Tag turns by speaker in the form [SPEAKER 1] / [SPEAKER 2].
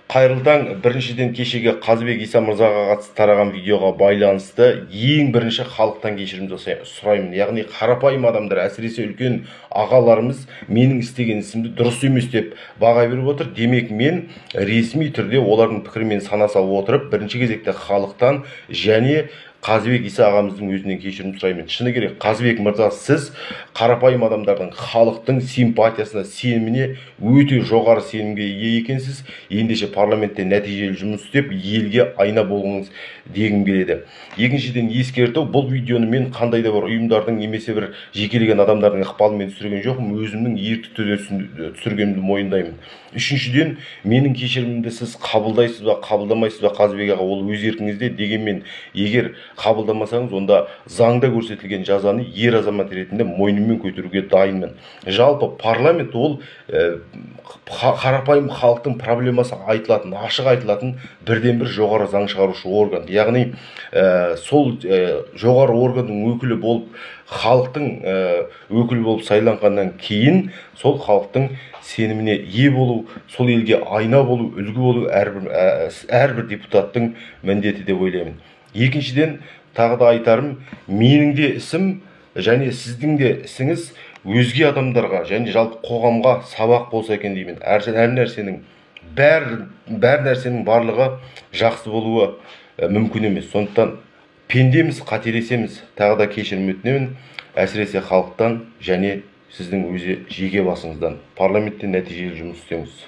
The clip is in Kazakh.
[SPEAKER 1] Қайырлы таң. Біріншіден кешегі Қазыбек Иса мырзаға қатысты тараған видеоға байланысты ең бірінші халықтан кешірім сұраймын. Яғни қарапайым адамдар, әсіресе үлкен ағаларымыз менің істеген ісімді дұрыс емес деп баға беріп отыр. Демек мен ресми түрде олардың пікірімен санаса отырып, бірінші кезекте халықтан және Қазыбек Иса ағамыздың өзінен кешірім сұраймын. Шыны керек, Қазыбек мырза, сіз қарапайым адамдардың, халықтың симпатиясына, сеніміне өте жоғары сенімге ие екенсіз. Ендеше парламентте нәтижелі жұмыс істеп, елге айна болғыңыз дегім келеді. Екіншіден ескерту, бұл видеоны мен қандай да бір ұйымдардың немесе бір жекелеген адамдардың ықпалымен түсірген жоқпын, өзімнің ерікті түрде түсіргенімді мойындаймын. Үшіншіден, менің кешірімімді сіз қабылдайсыз ба, қабылдамайсыз ба, Қазыбек аға, ол өз еркіңізде. Дегенмен, егер қабылдамасаңыз, онда заңда көрсетілген жазаны ер азамат ретінде мойныммен көтеруге дайынмын. Жалпы парламент ол қарапайым халықтың проблемасы айтылатын, ашық айтылатын бірден бір жоғары заң шығарушы орган. Яғни сол жоғары органның өкілі болып, халықтың өкілі болып сайланғаннан кейін сол халықтың сеніміне ие болу, сол елге айна болу, үлгі болу әрбір депутаттың міндеті деп ойлаймын. Екіншіден, тағы да айтарым, менің де ісім және сіздің де ісіңіз өзге адамдарға және жалпы қоғамға сабақ болса екен деймін. Бәр нәрсенің барлығы жақсы болуы мүмкін емес. Сондықтан пендеміз, қателесеміз. Тағы да кешірім өтінемін, әсіресе халықтан және сіздің өзі жеке басыңыздан. Парламентте нәтижелі жұмыс істеңіз.